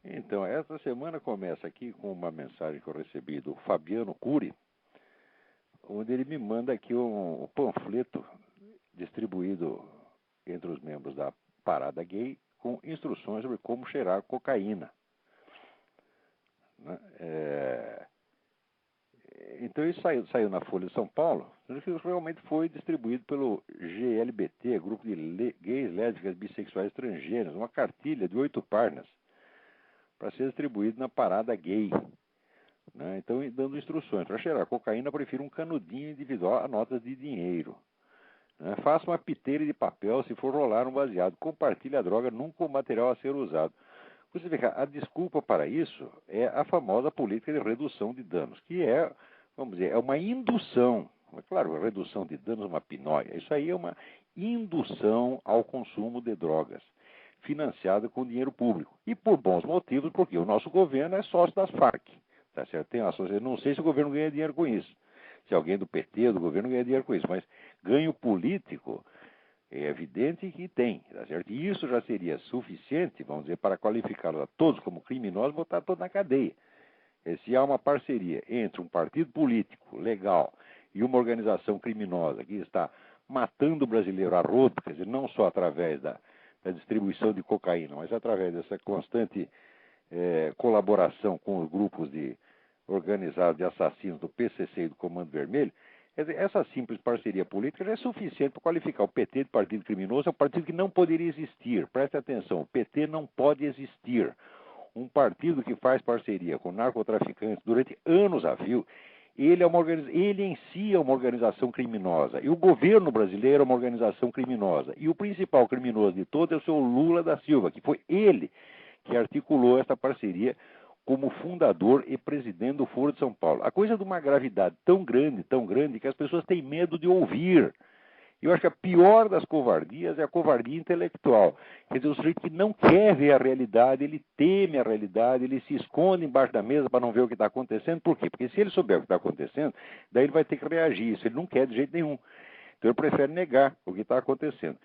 Então, essa semana começa aqui com uma mensagem que eu recebi do Fabiano Cury, onde ele me manda aqui um panfleto distribuído entre os membros da Parada Gay com instruções sobre como cheirar cocaína, né? Então isso saiu na Folha de São Paulo, que realmente foi distribuído pelo GLBT, Grupo de Gays, Lésbicas, Bissexuais Estrangeiros, uma cartilha de 8 páginas para ser distribuído na Parada Gay, né? Então, dando instruções. Para cheirar cocaína, prefiro um canudinho individual a notas de dinheiro, né? Faça uma piteira de papel se for rolar um baseado. Compartilhe a droga nunca o material a ser usado. Você vê que a desculpa para isso é a famosa política de redução de danos, que é, vamos dizer, é uma indução. Claro, a redução de danos é uma pinóia. Isso aí é uma indução ao consumo de drogas, financiada com dinheiro público. E por bons motivos, porque o nosso governo é sócio das Farc. Tá certo? Tem ações, não sei se o governo ganha dinheiro com isso. Se alguém do PT ou do governo ganha dinheiro com isso, mas ganho político é evidente que tem, tá certo? E isso já seria suficiente, vamos dizer, para qualificá-los a todos como criminosos e botar todos na cadeia. Se há uma parceria entre um partido político legal e uma organização criminosa que está matando o brasileiro a rodo, quer dizer, não só através da distribuição de cocaína, mas através dessa constante colaboração com os grupos organizados de assassinos do PCC e do Comando Vermelho, quer dizer, essa simples parceria política já é suficiente para qualificar o PT de partido criminoso. É um partido que não poderia existir. Preste atenção, o PT não pode existir. Um partido que faz parceria com narcotraficantes durante anos a fio, ele em si é uma organização criminosa. E o governo brasileiro é uma organização criminosa. E o principal criminoso de todos é o seu Lula da Silva, que foi ele que articulou essa parceria como fundador e presidente do Foro de São Paulo. A coisa é de uma gravidade tão grande, que as pessoas têm medo de ouvir. Eu acho que a pior das covardias é a covardia intelectual. Quer dizer, o sujeito que não quer ver a realidade, ele teme a realidade, ele se esconde embaixo da mesa para não ver o que está acontecendo. Por quê? Porque se ele souber o que está acontecendo, daí ele vai ter que reagir. Isso ele não quer de jeito nenhum. Então ele prefere negar o que está acontecendo.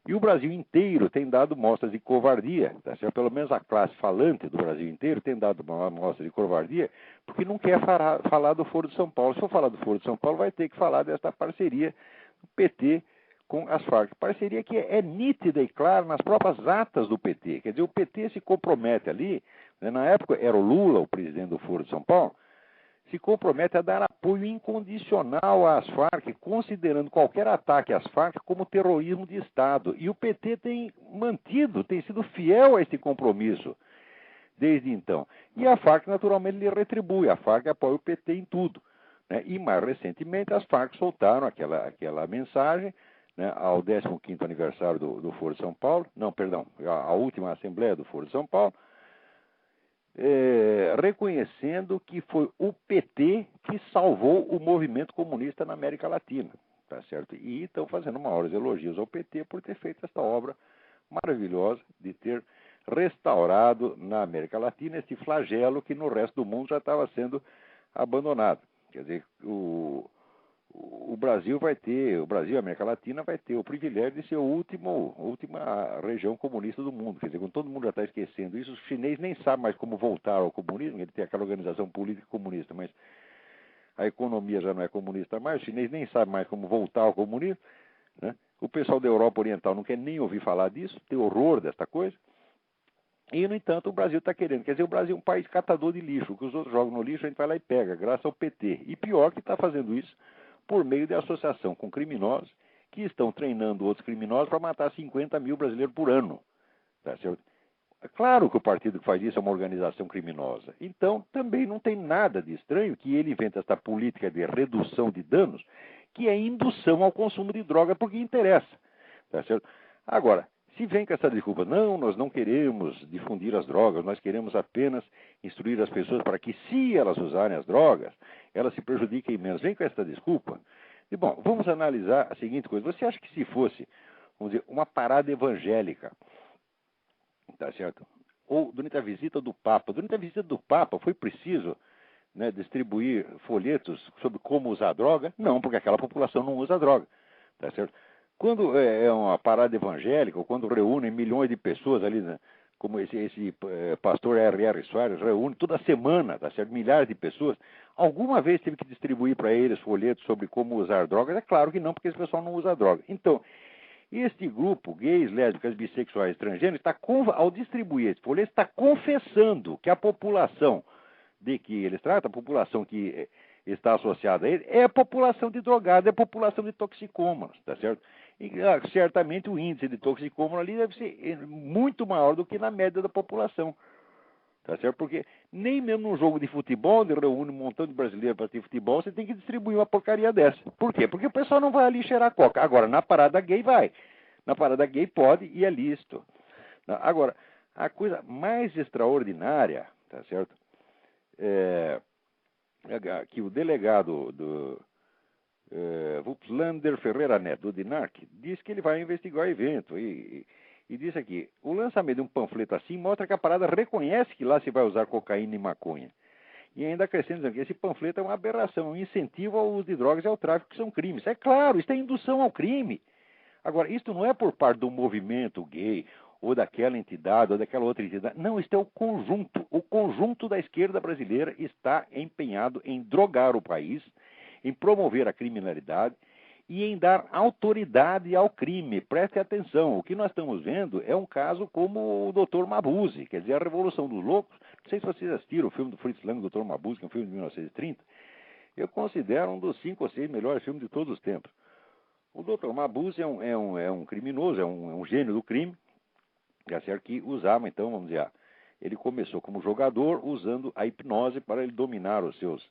E o Brasil inteiro tem dado mostras de covardia, tá certo? Pelo menos a classe falante do Brasil inteiro tem dado uma mostra de covardia, porque não quer falar do Foro de São Paulo. Se for falar do Foro de São Paulo, vai ter que falar desta parceria do PT com as Farc. Parceria que é nítida e clara nas próprias atas do PT. Quer dizer, o PT se compromete ali, né? Na época era o Lula o presidente do Foro de São Paulo, se compromete a dar apoio incondicional às Farc, considerando qualquer ataque às Farc como terrorismo de Estado. E o PT tem sido fiel a esse compromisso desde então. E a Farc, naturalmente, lhe retribui. A Farc apoia o PT em tudo, né? E mais recentemente, as Farc soltaram aquela mensagem, né, ao 15º aniversário do Foro de São Paulo, não, perdão, a última Assembleia do Foro de São Paulo, reconhecendo que foi o PT que salvou o movimento comunista na América Latina, tá certo? E estão fazendo maiores elogios ao PT por ter feito essa obra maravilhosa de ter restaurado na América Latina este flagelo que no resto do mundo já estava sendo abandonado. Quer dizer, o Brasil e a América Latina vai ter o privilégio de ser a última região comunista do mundo. Quer dizer, quando todo mundo já está esquecendo isso, os chineses nem sabem mais como voltar ao comunismo. Ele tem aquela organização política comunista, mas a economia já não é comunista mais, os chineses nem sabem mais como voltar ao comunismo, né? O pessoal da Europa Oriental não quer nem ouvir falar disso, tem horror desta coisa. E, no entanto, o Brasil está querendo. Quer dizer, o Brasil é um país catador de lixo. O que os outros jogam no lixo, a gente vai lá e pega, graças ao PT. E pior que está fazendo isso por meio de associação com criminosos que estão treinando outros criminosos para matar 50 mil brasileiros por ano. Tá certo? É claro que o partido que faz isso é uma organização criminosa. Então, também não tem nada de estranho que ele invente essa política de redução de danos, que é indução ao consumo de droga, porque interessa. Tá certo? Agora, se vem com essa desculpa, não, nós não queremos difundir as drogas, nós queremos apenas instruir as pessoas para que, se elas usarem as drogas, elas se prejudiquem menos. Vem com essa desculpa. E, bom, vamos analisar a seguinte coisa. Você acha que se fosse, vamos dizer, uma parada evangélica, tá certo? Ou durante a visita do Papa. Durante a visita do Papa foi preciso, né, distribuir folhetos sobre como usar droga? Não, porque aquela população não usa droga, tá certo? Quando é uma parada evangélica, ou quando reúnem milhões de pessoas ali, né, como esse pastor R.R. Soares reúne toda semana, tá certo? Milhares de pessoas. Alguma vez teve que distribuir para eles folhetos sobre como usar drogas? É claro que não, porque esse pessoal não usa droga. Então, este grupo, gays, lésbicas, bissexuais, transgêneros, ao distribuir esse folheto, está confessando que a população de que eles tratam, a população que está associada a ele, é a população de drogados, é a população de toxicômanos, tá certo? E certamente o índice de toxicômano ali deve ser muito maior do que na média da população, tá certo? Porque nem mesmo num jogo de futebol, onde reúne um montão de brasileiros para ter futebol, você tem que distribuir uma porcaria dessa. Por quê? Porque o pessoal não vai ali cheirar coca. Agora, na parada gay vai. Na parada gay pode e é lícito. Agora, a coisa mais extraordinária, tá certo? Que o delegado do Wupslander Ferreira Neto, do DINARC, diz que ele vai investigar o evento e diz aqui, o lançamento de um panfleto assim mostra que a parada reconhece que lá se vai usar cocaína e maconha. E ainda acrescenta que esse panfleto é uma aberração, um incentivo ao uso de drogas e ao tráfico, que são crimes. É claro, isso é indução ao crime. Agora, isso não é por parte do movimento gay, ou daquela entidade, ou daquela outra entidade. Não, isso é o conjunto. O conjunto da esquerda brasileira está empenhado em drogar o país, em promover a criminalidade e em dar autoridade ao crime. Preste atenção, o que nós estamos vendo é um caso como o Dr. Mabuse, quer dizer, a Revolução dos Loucos. Não sei se vocês assistiram o filme do Fritz Lang, Dr. Mabuse, que é um filme de 1930. Eu considero um dos 5 ou 6 melhores filmes de todos os tempos. O Dr. Mabuse é um criminoso, é um gênio do crime, que usava, então, vamos dizer, ele começou como jogador usando a hipnose para ele dominar os seus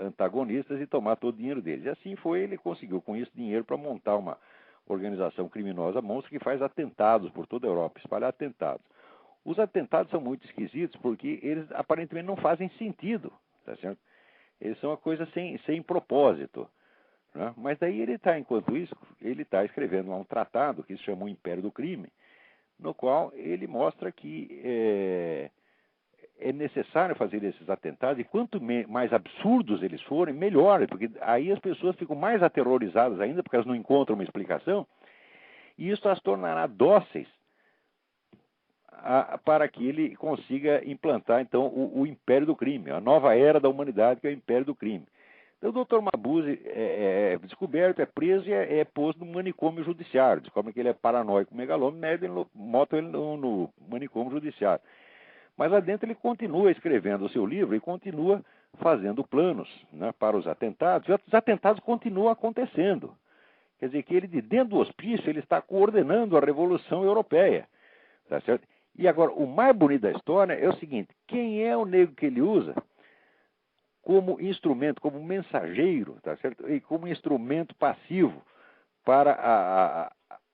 antagonistas e tomar todo o dinheiro deles. E assim foi, ele conseguiu com isso dinheiro para montar uma organização criminosa monstra que faz atentados por toda a Europa, espalhar atentados. Os atentados são muito esquisitos porque eles aparentemente não fazem sentido, tá certo? Eles são uma coisa sem propósito. Né? Mas daí ele está, enquanto isso, ele está escrevendo um tratado que se chama O Império do Crime, no qual ele mostra que é necessário fazer esses atentados, e quanto mais absurdos eles forem, melhor, porque aí as pessoas ficam mais aterrorizadas ainda, porque elas não encontram uma explicação, e isso as tornará dóceis para que ele consiga implantar, então, o império do crime, a nova era da humanidade, que é o império do crime. Então, o Dr. Mabuse é descoberto, é preso e é posto no manicômio judiciário. Descobrem que ele é paranoico, megalômano, botam ele no manicômio judiciário. Mas lá dentro ele continua escrevendo o seu livro e continua fazendo planos, né, para os atentados. E os atentados continuam acontecendo. Quer dizer que ele, de dentro do hospício, ele está coordenando a Revolução Europeia. Tá certo? E agora, o mais bonito da história é o seguinte, quem é o negro que ele usa como instrumento, como mensageiro, tá certo? E como instrumento passivo para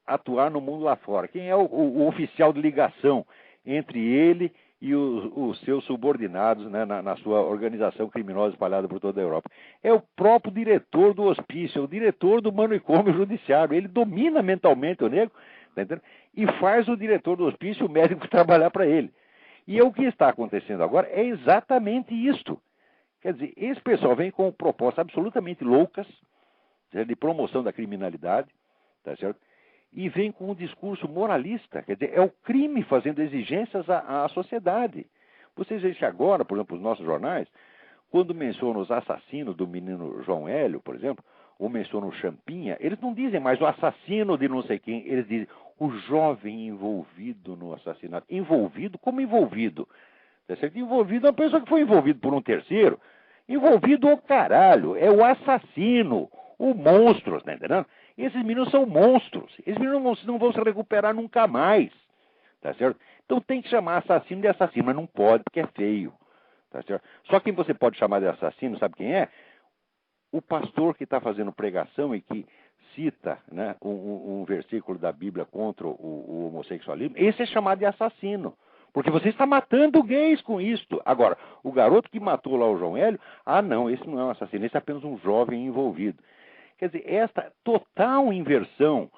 atuar no mundo lá fora? Quem é o oficial de ligação entre ele e os seus subordinados, né, na sua organização criminosa espalhada por toda a Europa? É o próprio diretor do hospício, é o diretor do manicômio judiciário. Ele domina mentalmente o negro, tá entendendo? E faz o diretor do hospício, o médico, trabalhar para ele. E o que está acontecendo agora é exatamente isto. Quer dizer, esse pessoal vem com propostas absolutamente loucas, de promoção da criminalidade, tá certo? E vem com um discurso moralista, quer dizer, é o crime fazendo exigências à sociedade. Vocês veem que agora, por exemplo, os nossos jornais, quando mencionam os assassinos do menino João Hélio, por exemplo, ou mencionam o Champinha, eles não dizem mais o assassino de não sei quem, eles dizem o jovem envolvido no assassinato. Envolvido? Como envolvido? Tá certo? Envolvido é uma pessoa que foi envolvida por um terceiro. Envolvido o caralho, é o assassino, o monstro, tá entendendo? Esses meninos são monstros. Esses meninos não vão se recuperar nunca mais. Tá certo? Então tem que chamar assassino de assassino, mas não pode porque é feio. Tá certo? Só quem você pode chamar de assassino, sabe quem é? O pastor que está fazendo pregação e que cita, né, um versículo da Bíblia contra o homossexualismo, esse é chamado de assassino. Porque você está matando gays com isto. Agora, o garoto que matou lá o João Hélio, não, esse não é um assassino, esse é apenas um jovem envolvido. Quer dizer, esta total inversão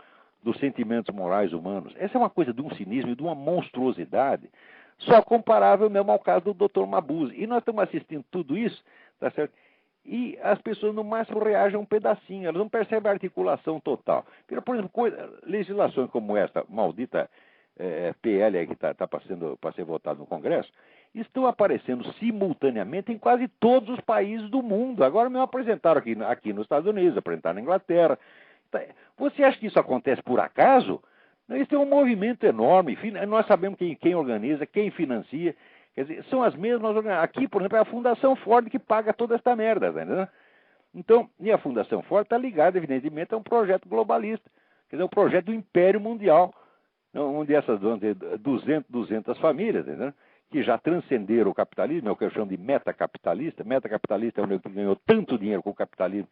dos sentimentos morais humanos, essa é uma coisa de um cinismo e de uma monstruosidade, só comparável mesmo ao caso do Dr. Mabuse. E nós estamos assistindo tudo isso, tá certo? E as pessoas no máximo reagem a um pedacinho, elas não percebem a articulação total. Por exemplo, legislações como esta maldita PL aí que está para ser votado no Congresso, estão aparecendo simultaneamente em quase todos os países do mundo. Agora me apresentaram aqui nos Estados Unidos, apresentaram na Inglaterra. Você acha que isso acontece por acaso? Isso é um movimento enorme. Nós sabemos quem organiza, quem financia. Quer dizer, são as mesmas organizações. Aqui, por exemplo, é a Fundação Ford que paga toda esta merda, tá entendendo? Então, e a Fundação Ford está ligada, evidentemente, a um projeto globalista. Quer dizer, um projeto do Império Mundial, onde essas 200 famílias, tá entendendo? Que já transcenderam o capitalismo, é o que eu chamo de metacapitalista. Metacapitalista é um que ganhou tanto dinheiro com o capitalismo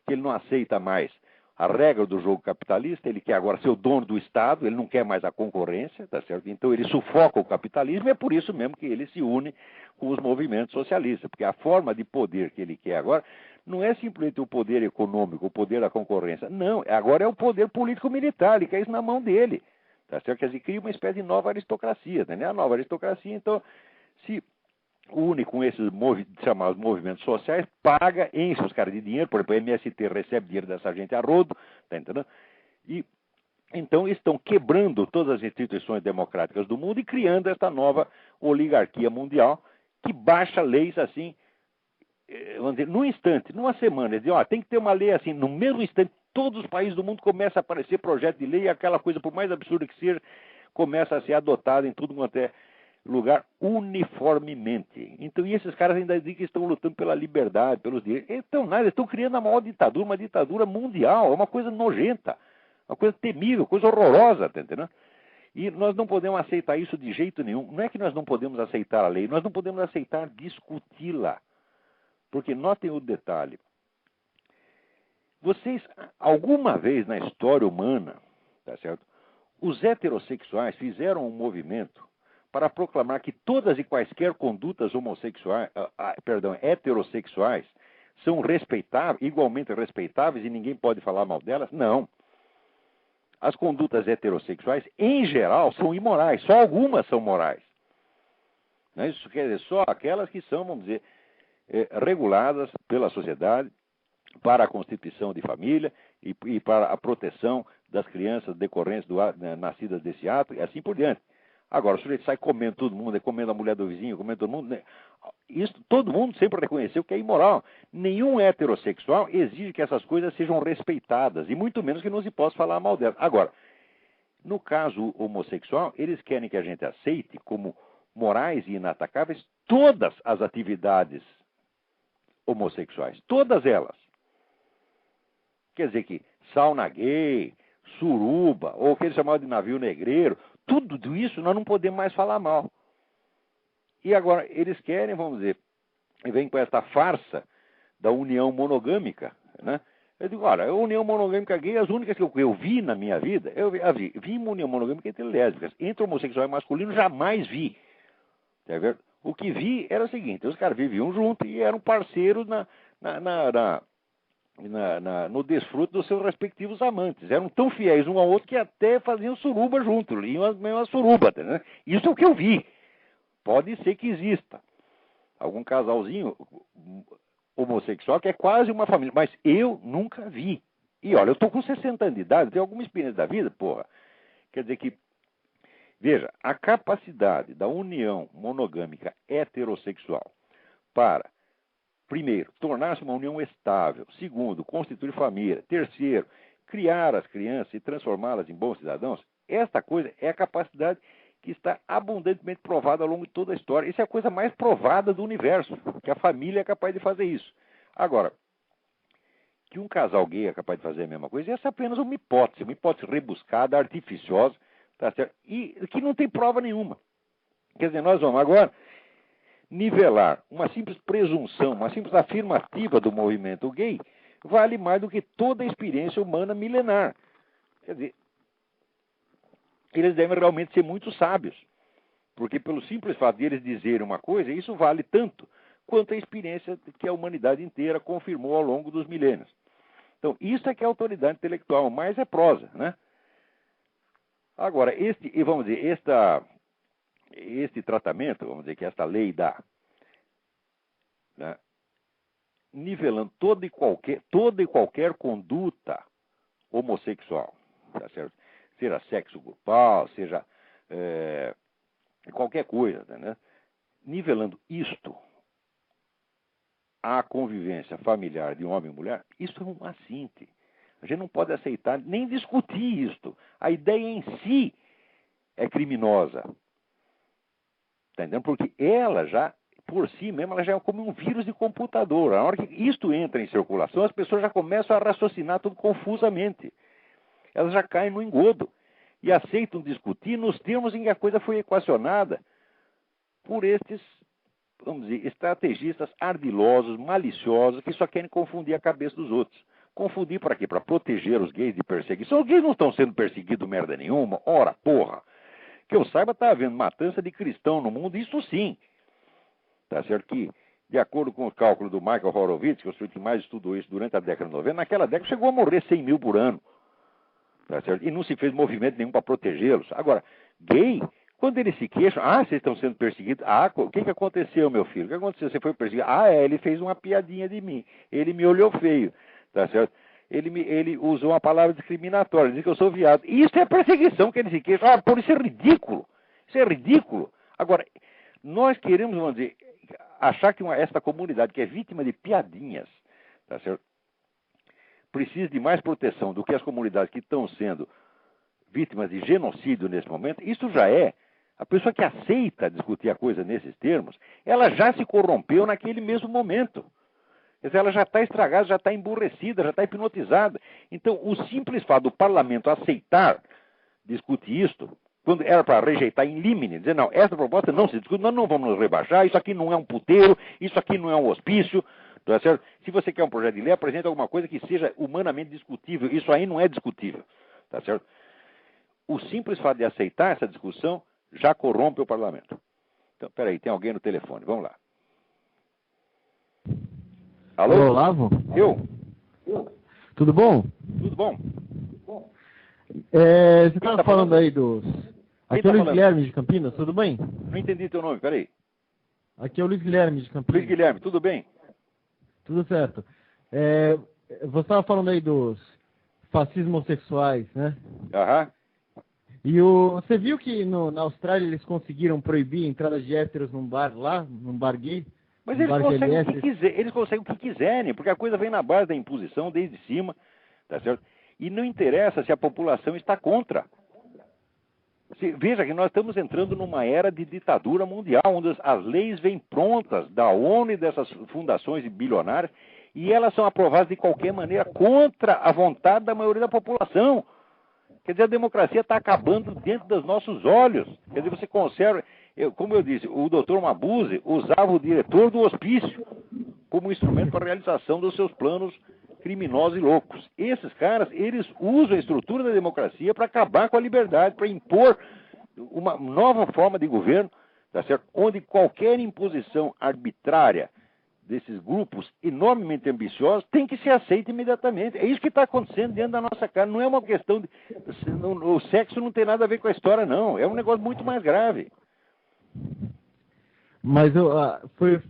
que ele não aceita mais a regra do jogo capitalista, ele quer agora ser o dono do Estado, ele não quer mais a concorrência, tá certo? Então ele sufoca o capitalismo e é por isso mesmo que ele se une com os movimentos socialistas, porque a forma de poder que ele quer agora não é simplesmente o poder econômico, o poder da concorrência, não, agora é o poder político-militar, ele quer isso na mão dele, tá certo? Quer dizer, cria uma espécie de nova aristocracia, né? A nova aristocracia, então, se une com esses chamados movimentos sociais, paga, enche os caras de dinheiro, por exemplo, o MST recebe dinheiro dessa gente a rodo, tá entendendo? E então estão quebrando todas as instituições democráticas do mundo e criando esta nova oligarquia mundial que baixa leis assim, vamos dizer, num instante, numa semana. Eles dizem, tem que ter uma lei assim, no mesmo instante, todos os países do mundo começam a aparecer projeto de lei e aquela coisa, por mais absurda que seja, começa a ser adotada em tudo quanto é lugar uniformemente. Então, e esses caras ainda dizem que estão lutando pela liberdade, pelos direitos. Então, nada, eles estão criando a maior ditadura, uma ditadura mundial, é uma coisa nojenta, uma coisa temível, coisa horrorosa, tá entendendo? E nós não podemos aceitar isso de jeito nenhum. Não é que nós não podemos aceitar a lei, nós não podemos aceitar discuti-la. Porque notem o detalhe. Vocês, alguma vez na história humana, tá certo? Os heterossexuais fizeram um movimento para proclamar que todas e quaisquer condutas heterossexuais são igualmente respeitáveis e ninguém pode falar mal delas? Não. As condutas heterossexuais, em geral, são imorais. Só algumas são morais. Isso quer dizer, só aquelas que são, vamos dizer, reguladas pela sociedade para a constituição de família e para a proteção das crianças decorrentes nascidas desse ato e assim por diante. Agora, o sujeito sai comendo todo mundo, comendo a mulher do vizinho, comendo todo mundo. Isso todo mundo sempre reconheceu que é imoral. Nenhum heterossexual exige que essas coisas sejam respeitadas, e muito menos que não se possa falar mal delas. Agora, no caso homossexual, eles querem que a gente aceite como morais e inatacáveis todas as atividades homossexuais. Todas elas. Quer dizer que sauna gay, suruba, ou o que eles chamavam de navio negreiro, tudo isso nós não podemos mais falar mal. E agora, eles querem, vamos dizer, e vem com essa farsa da união monogâmica, né? Eu digo, olha, a união monogâmica gay, as únicas que eu vi na minha vida, vi uma união monogâmica entre lésbicas. Entre homossexual e masculino, jamais vi. Tá vendo? O que vi era o seguinte, os caras viviam juntos e eram parceiros no desfrute dos seus respectivos amantes. Eram tão fiéis um ao outro que até faziam suruba juntos, iam às mesmas surubas. Né? Isso é o que eu vi. Pode ser que exista algum casalzinho homossexual que é quase uma família, mas eu nunca vi. E olha, eu estou com 60 anos de idade, tenho alguma experiência da vida, porra. Quer dizer que, veja, a capacidade da união monogâmica heterossexual para, primeiro, tornar-se uma união estável. Segundo, constituir família. Terceiro, criar as crianças e transformá-las em bons cidadãos. Esta coisa é a capacidade que está abundantemente provada ao longo de toda a história. Isso é a coisa mais provada do universo, que a família é capaz de fazer isso. Agora, que um casal gay é capaz de fazer a mesma coisa, essa é apenas uma hipótese rebuscada, artificiosa, tá certo? E que não tem prova nenhuma. Quer dizer, nós vamos agora nivelar uma simples presunção, uma simples afirmativa do movimento gay, vale mais do que toda a experiência humana milenar. Quer dizer, eles devem realmente ser muito sábios, porque pelo simples fato de eles dizerem uma coisa, isso vale tanto quanto a experiência que a humanidade inteira confirmou ao longo dos milênios. Então, isso é que é autoridade intelectual, mais é prosa, né? Agora, este tratamento, vamos dizer que esta lei dá, né, nivelando toda e qualquer conduta homossexual, tá certo? Seja sexo grupal, seja qualquer coisa, né? Nivelando isto à convivência familiar de homem e mulher, isso é um assinte. A gente não pode aceitar nem discutir isto. A ideia em si é criminosa. Está entendendo? Porque ela já, por si mesma, ela já é como um vírus de computador. A hora que isto entra em circulação, as pessoas já começam a raciocinar tudo confusamente. Elas já caem no engodo e aceitam discutir nos termos em que a coisa foi equacionada por estes, vamos dizer, estrategistas ardilosos, maliciosos, que só querem confundir a cabeça dos outros. Confundir para quê? Para proteger os gays de perseguição. Os gays não estão sendo perseguidos merda nenhuma. Ora, porra. Que eu saiba, está havendo matança de cristão no mundo, isso sim. Tá certo que, de acordo com o cálculo do Michael Horowitz, que é o sujeito que mais estudou isso durante a década de 90, naquela década chegou a morrer 100 mil por ano. Tá certo? E não se fez movimento nenhum para protegê-los. Agora, gay, quando eles se queixam, vocês estão sendo perseguidos. O que aconteceu, meu filho? O que aconteceu? Você foi perseguido? Ele fez uma piadinha de mim. Ele me olhou feio. Tá certo? Ele usou uma palavra discriminatória, disse que eu sou viado. Isso é perseguição que ele se queixa. Por isso é ridículo. Isso é ridículo. Agora, nós queremos, vamos dizer, achar que esta comunidade que é vítima de piadinhas, tá certo? Precisa de mais proteção do que as comunidades que estão sendo vítimas de genocídio nesse momento. Isso já é. A pessoa que aceita discutir a coisa nesses termos, ela já se corrompeu naquele mesmo momento. Quer dizer, ela já está estragada, já está emburrecida, já está hipnotizada. Então, o simples fato do parlamento aceitar discutir isto, quando era para rejeitar em limine, dizer, não, essa proposta não se discute, nós não vamos nos rebaixar, isso aqui não é um puteiro, isso aqui não é um hospício, tá certo? Se você quer um projeto de lei, apresente alguma coisa que seja humanamente discutível. Isso aí não é discutível, tá certo? O simples fato de aceitar essa discussão já corrompe o parlamento. Então, peraí, tem alguém no telefone, vamos lá. Alô? Alô, Olavo? Eu? Tudo bom? Tudo bom? Você estava falando aí dos... Aqui é o Luiz falando? Guilherme de Campinas, tudo bem? Não entendi teu nome, peraí. Aqui é o Luiz Guilherme de Campinas. Luiz Guilherme, tudo bem? Tudo certo. Você estava falando aí dos fascismos homossexuais, né? Aham. E você viu que na Austrália eles conseguiram proibir a entrada de héteros num bar lá, num bar gay? Mas num eles bar conseguem, GLS? eles conseguem o que quiserem, porque a coisa vem na base da imposição desde cima, tá certo? E não interessa se a população está contra. Veja que nós estamos entrando numa era de ditadura mundial, onde as leis vêm prontas da ONU e dessas fundações bilionárias, e elas são aprovadas de qualquer maneira contra a vontade da maioria da população. Quer dizer, a democracia está acabando dentro dos nossos olhos. Quer dizer, você conserva... como eu disse, o doutor Mabuse usava o diretor do hospício como instrumento para a realização dos seus planos criminosos e loucos. Esses caras, eles usam a estrutura da democracia para acabar com a liberdade, para impor uma nova forma de governo, tá certo? Onde qualquer imposição arbitrária desses grupos enormemente ambiciosos tem que ser aceita imediatamente. É isso que está acontecendo dentro da nossa cara. Não é uma questão de... O sexo não tem nada a ver com a história, não. É um negócio muito mais grave. Mas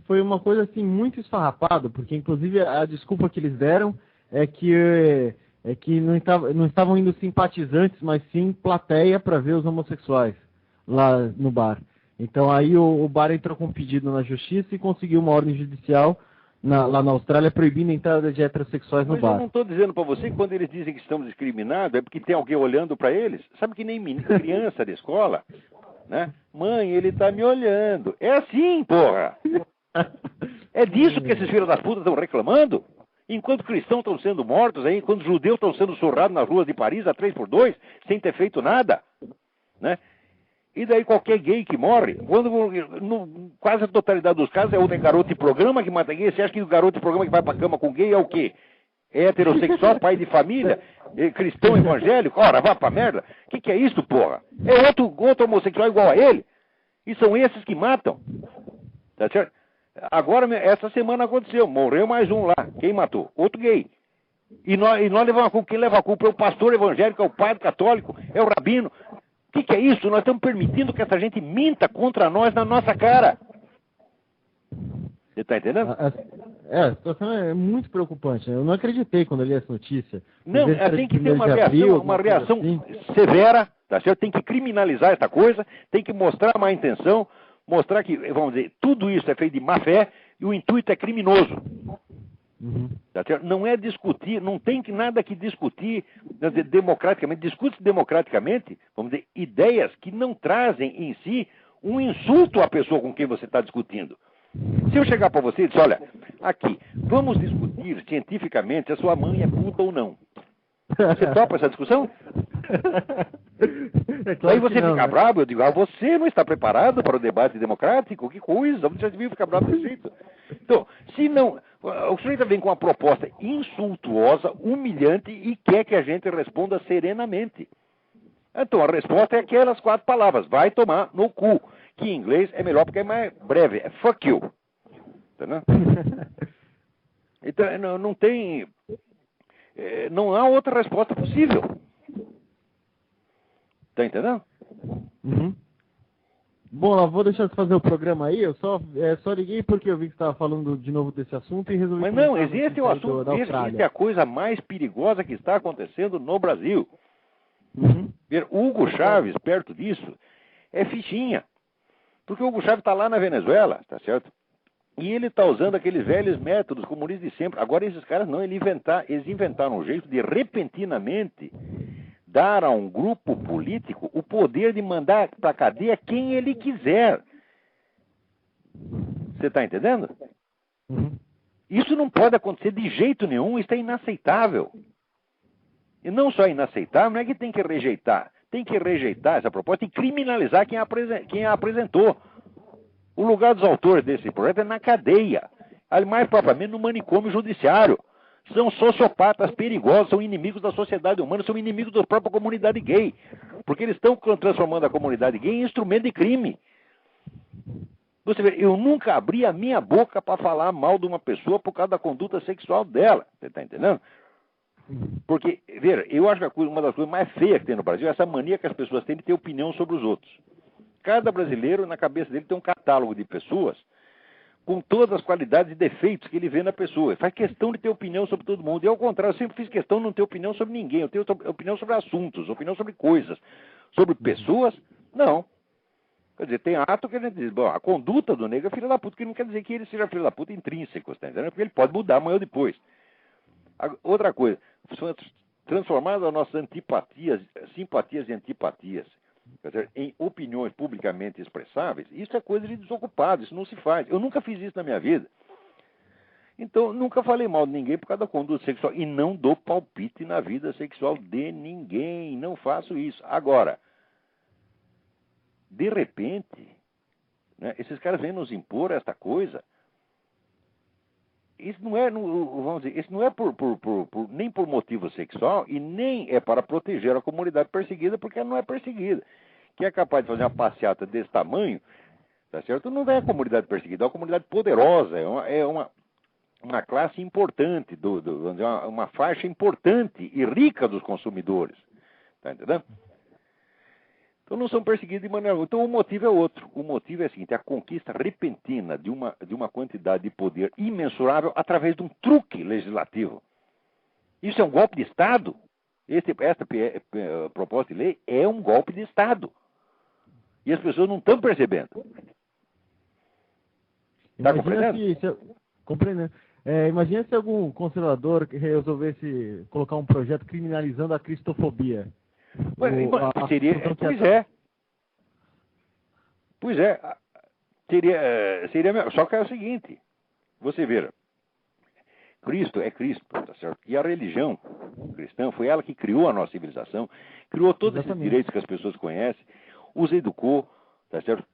foi uma coisa assim muito esfarrapada, porque inclusive a desculpa que eles deram é que não estavam indo simpatizantes, mas sim plateia para ver os homossexuais lá no bar. Então aí o bar entrou com um pedido na justiça e conseguiu uma ordem judicial lá na Austrália proibindo a entrada de heterossexuais no bar. Mas eu não estou dizendo para você que quando eles dizem que estamos discriminados é porque tem alguém olhando para eles. Sabe que nem criança de escola, né? Mãe, ele está me olhando. É assim, porra! É disso que esses filhos das putas estão reclamando? Enquanto cristãos estão sendo mortos aí, enquanto judeus estão sendo surrados nas ruas de Paris a 3x2, sem ter feito nada, né? E daí qualquer gay que morre, quase a totalidade dos casos é o garoto de programa que mata gay. Você acha que o garoto de programa que vai pra cama com gay é o quê? É heterossexual, pai de família, cristão evangélico? Ora, vá pra merda. O que é isso, porra? É outro homossexual igual a ele? E são esses que matam. Tá certo? Agora, essa semana aconteceu, morreu mais um lá. Quem matou? Outro gay. E nós levamos a culpa. Quem leva a culpa é o pastor evangélico, é o padre católico, é o rabino. O que é isso? Nós estamos permitindo que essa gente minta contra nós na nossa cara. Você está entendendo? a situação é muito preocupante. Eu não acreditei quando eu li essa notícia. Não, tem que ter uma reação assim severa, tá certo? Tem que criminalizar essa coisa, tem que mostrar má intenção, mostrar que, vamos dizer, tudo isso é feito de má fé e o intuito é criminoso. Uhum. Tá certo? Não é discutir, não tem nada que discutir democraticamente. Discute-se democraticamente, vamos dizer, ideias que não trazem em si um insulto à pessoa com quem você está discutindo. Se eu chegar para você e dizer, olha, aqui, vamos discutir cientificamente se a sua mãe é puta ou não. Você topa essa discussão? É claro. Aí você não, fica bravo, eu digo, você não está preparado para o debate democrático? Que coisa, você já devia ficar bravo desse jeito. Então, se não, o sujeito vem com uma proposta insultuosa, humilhante e quer que a gente responda serenamente. Então, a resposta é aquelas 4 palavras, vai tomar no cu, que em inglês é melhor porque é mais breve, é fuck you. Entendeu? Então, não tem... não há outra resposta possível. Tá entendendo? Uhum. Bom, eu vou deixar de fazer o programa aí. Eu só liguei porque eu vi que você estava falando de novo desse assunto e resolvi... Mas não, esse é o assunto, esse é a coisa mais perigosa que está acontecendo no Brasil. Uhum. Ver Hugo Chávez perto disso é fichinha. Porque o Hugo Chávez está lá na Venezuela, tá certo? E ele está usando aqueles velhos métodos comunistas de sempre. Agora esses caras não, eles inventaram um jeito de repentinamente dar a um grupo político o poder de mandar para a cadeia quem ele quiser. Você está entendendo? Uhum. Isso não pode acontecer de jeito nenhum, isso é inaceitável. E não só inaceitável, não é que tem que rejeitar. Tem que rejeitar essa proposta e criminalizar quem a apresentou. O lugar dos autores desse projeto é na cadeia. Mais propriamente no manicômio judiciário. São sociopatas perigosos, são inimigos da sociedade humana, são inimigos da própria comunidade gay. Porque eles estão transformando a comunidade gay em instrumento de crime. Você vê, eu nunca abri a minha boca para falar mal de uma pessoa por causa da conduta sexual dela. Você está entendendo? Porque, veja, eu acho que uma das coisas mais feias que tem no Brasil é essa mania que as pessoas têm de ter opinião sobre os outros. Cada brasileiro, na cabeça dele, tem um catálogo de pessoas com todas as qualidades e defeitos que ele vê na pessoa. Ele faz questão de ter opinião sobre todo mundo. E ao contrário, eu sempre fiz questão de não ter opinião sobre ninguém. Eu tenho opinião sobre assuntos, opinião sobre coisas. Sobre pessoas, não. Quer dizer, tem ato que a gente diz, bom, a conduta do negro é filho da puta, que não quer dizer que ele seja filho da puta intrínseco, tá entendendo? Porque ele pode mudar amanhã ou depois. Outra coisa, transformar as nossas antipatias, simpatias e antipatias, quer dizer, em opiniões publicamente expressáveis, isso é coisa de desocupado, isso não se faz. Eu nunca fiz isso na minha vida. Então, nunca falei mal de ninguém por causa da conduta sexual. E não dou palpite na vida sexual de ninguém. Não faço isso. Agora, de repente, né, esses caras vêm nos impor esta coisa. Isso não é, vamos dizer, isso não é nem por motivo sexual e nem é para proteger a comunidade perseguida, porque ela não é perseguida. Quem é capaz de fazer uma passeata desse tamanho, tá certo? Não é a comunidade perseguida, é uma comunidade poderosa, é uma classe importante, vamos dizer, uma faixa importante e rica dos consumidores. Tá entendendo? Então não são perseguidos de maneira alguma. Então o motivo é outro. O motivo é o seguinte, a conquista repentina de uma quantidade de poder imensurável através de um truque legislativo. Isso é um golpe de Estado. Esta proposta de lei é um golpe de Estado. E as pessoas não estão percebendo. Está compreendendo? Compreendendo. Imagina se algum conservador resolvesse colocar um projeto criminalizando a cristofobia. Pois é. Seria. Só que é o seguinte: você vê, Cristo é Cristo, tá certo? E a religião cristã foi ela que criou a nossa civilização, criou todos esses direitos que as pessoas conhecem, os educou, tá certo?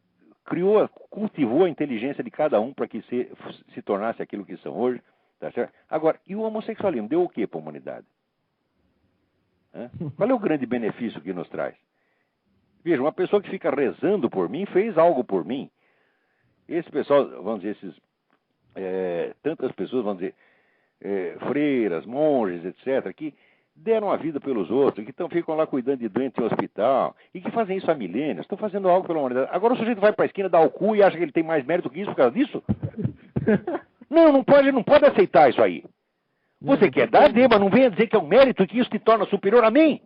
Cultivou a inteligência de cada um para que se tornasse aquilo que são hoje, tá certo? Agora, e o homossexualismo deu o quê para a humanidade? Qual é o grande benefício que nos traz? Veja, uma pessoa que fica rezando por mim fez algo por mim. Esse pessoal, vamos dizer, tantas pessoas, vamos dizer, freiras, monges, etc., que deram a vida pelos outros, que ficam lá cuidando de doente em hospital, e que fazem isso há milênios, estão fazendo algo pela humanidade. Agora o sujeito vai para a esquina, dá o cu e acha que ele tem mais mérito que isso por causa disso? Não pode aceitar isso aí. Você quer dar, dê, mas não venha dizer que é um mérito e que isso te torna superior a mim.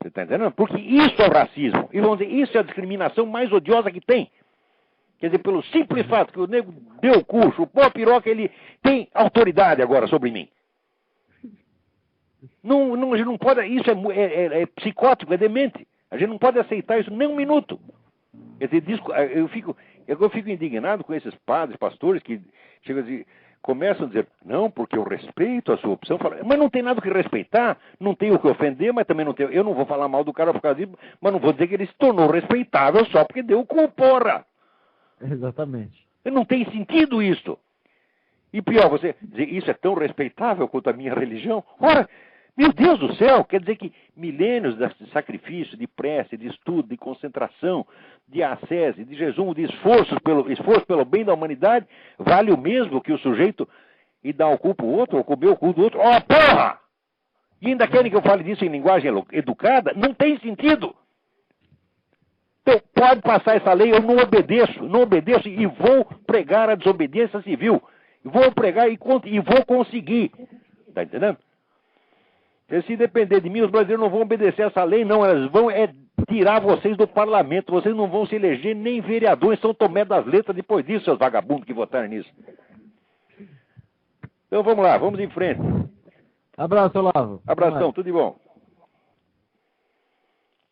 Você está entendendo? Porque isso é o racismo. E vamos dizer, isso é a discriminação mais odiosa que tem. Quer dizer, pelo simples fato que o nego deu o curso, o pó piroca, ele tem autoridade agora sobre mim. A gente não pode, isso é psicótico, é demente. A gente não pode aceitar isso nem um minuto. Quer dizer, eu fico indignado com esses padres, pastores que chegam a dizer, começam a dizer, não, porque eu respeito a sua opção. Mas não tem nada que respeitar, não tem o que ofender, mas também não tem. Eu não vou falar mal do cara por causa disso, mas não vou dizer que ele se tornou respeitável só porque deu o cu, porra. Exatamente. Não tem sentido isso. E pior, você dizer, isso é tão respeitável quanto a minha religião? Ora, meu Deus do céu, quer dizer que milênios de sacrifício, de prece, de estudo, de concentração, de ascese, de jejum, de esforço pelo bem da humanidade, vale o mesmo que o sujeito ir dar o cu pro outro, ou comer o cu do outro? Ó, porra! E ainda querem que eu fale disso em linguagem educada? Não tem sentido! Então, pode passar essa lei, eu não obedeço e vou pregar a desobediência civil. Vou pregar e vou conseguir. Tá entendendo? Se depender de mim, os brasileiros não vão obedecer essa lei, não. Elas vão tirar vocês do parlamento. Vocês não vão se eleger nem vereador em São Tomé das Letras depois disso, seus vagabundos que votaram nisso. Então vamos lá, vamos em frente. Abraço, Olavo. Abração, tudo de bom.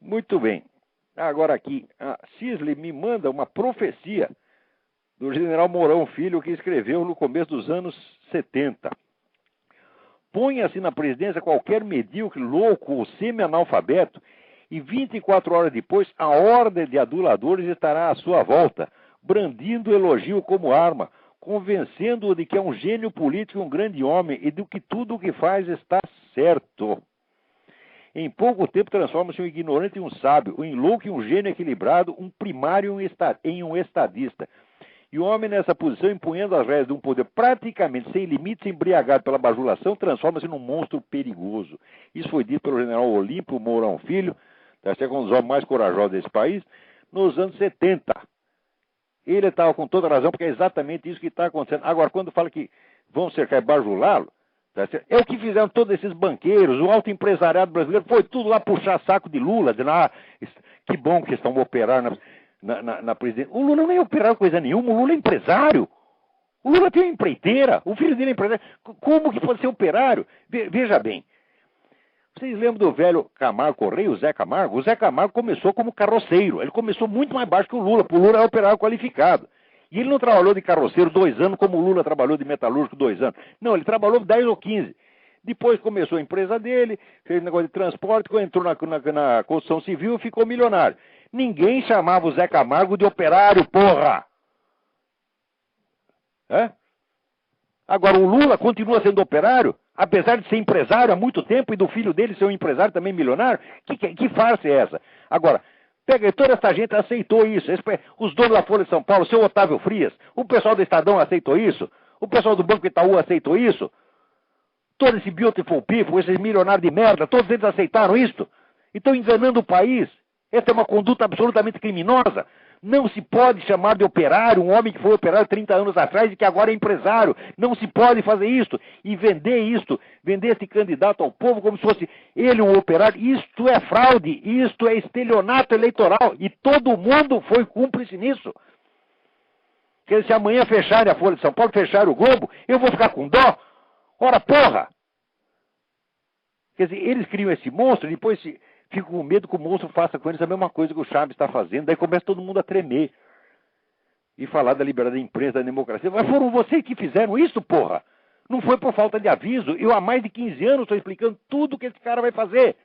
Muito bem. Agora aqui, a Cisley me manda uma profecia do general Mourão Filho que escreveu no começo dos anos 70. Ponha-se na presidência qualquer medíocre, louco ou semi-analfabeto e 24 horas depois a ordem de aduladores estará à sua volta, brandindo o elogio como arma, convencendo-o de que é um gênio político e um grande homem e de que tudo o que faz está certo. Em pouco tempo transforma-se um ignorante em um sábio, um louco em um gênio equilibrado, um primário em um estadista. E o homem nessa posição, empunhando as rédeas de um poder praticamente sem limites, embriagado pela bajulação, transforma-se num monstro perigoso. Isso foi dito pelo general Olímpio Mourão Filho, que é um dos homens mais corajosos desse país, nos anos 70. Ele estava com toda razão, porque é exatamente isso que está acontecendo. Agora, quando fala que vão cercar e bajulá-lo, é o que fizeram todos esses banqueiros, o alto empresariado brasileiro, foi tudo lá puxar saco de Lula, dizendo, que bom que estão operando na presidência. O Lula não é operar coisa nenhuma, o Lula é empresário. O Lula tem uma empreiteira, o filho dele é empresário. Como que pode ser operário? Veja bem, vocês lembram do velho Camargo Correia, o Zé Camargo? O Zé Camargo começou como carroceiro, ele começou muito mais baixo que o Lula, porque o Lula é operário qualificado. E ele não trabalhou de carroceiro 2 anos, como o Lula trabalhou de metalúrgico 2 anos. Não, ele trabalhou 10 ou 15. Depois começou a empresa dele, fez negócio de transporte, entrou na construção civil e ficou milionário. Ninguém chamava o Zé Camargo de operário, porra! Agora, o Lula continua sendo operário, apesar de ser empresário há muito tempo e do filho dele ser um empresário também milionário. Que farsa é essa? Agora, toda essa gente aceitou isso. Os donos da Folha de São Paulo, o seu Otávio Frias, o pessoal do Estadão aceitou isso, o pessoal do Banco Itaú aceitou isso, todo esse beautiful people, esses milionários de merda, todos eles aceitaram isso. E estão enganando o país. Essa é uma conduta absolutamente criminosa. Não se pode chamar de operário um homem que foi operário 30 anos atrás e que agora é empresário. Não se pode fazer isso e vender esse candidato ao povo como se fosse ele um operário. Isto é fraude, isto é estelionato eleitoral e todo mundo foi cúmplice nisso. Quer dizer, se amanhã fecharem a Folha de São Paulo, fecharem o Globo, eu vou ficar com dó? Ora, porra! Quer dizer, eles criam esse monstro e depois ficam com medo que o monstro faça com eles a mesma coisa que o Chaves está fazendo. Daí começa todo mundo a tremer. E falar da liberdade da imprensa, da democracia. Mas foram vocês que fizeram isso, porra! Não foi por falta de aviso. Eu há mais de 15 anos estou explicando tudo que esse cara vai fazer.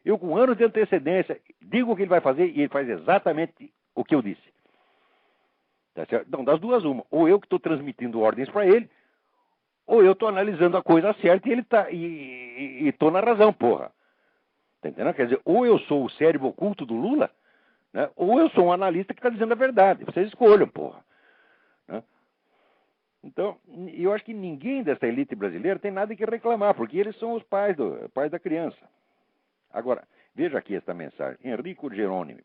Eu com anos de antecedência digo o que ele vai fazer e ele faz exatamente o que eu disse. Tá certo? Então, das duas uma. Ou eu que estou transmitindo ordens para ele, ou eu estou analisando a coisa certa e ele tá e estou na razão, porra. Tá entendendo? Quer dizer, ou eu sou o cérebro oculto do Lula, né? Ou eu sou um analista que está dizendo a verdade. Vocês escolham, porra. Né? Então, eu acho que ninguém dessa elite brasileira tem nada que reclamar, porque eles são os pais da criança. Agora, veja aqui esta mensagem. Enrico Jerônimo.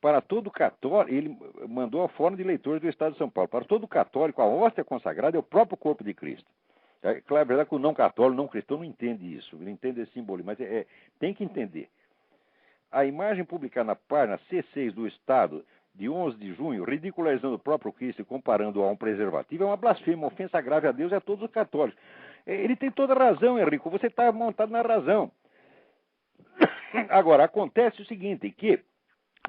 para todo católico, ele mandou a Fórum de Leitores do Estado de São Paulo, para todo católico, a hóstia consagrada é o próprio corpo de Cristo. É claro, é verdade que o não católico, não cristão, não entende isso, ele entende esse símbolo, mas tem que entender. A imagem publicada na página C6 do Estado, de 11 de junho, ridicularizando o próprio Cristo e comparando-o a um preservativo, é uma blasfêmia, uma ofensa grave a Deus e a todos os católicos. Ele tem toda a razão, Henrico, você está montado na razão. Agora, acontece o seguinte, que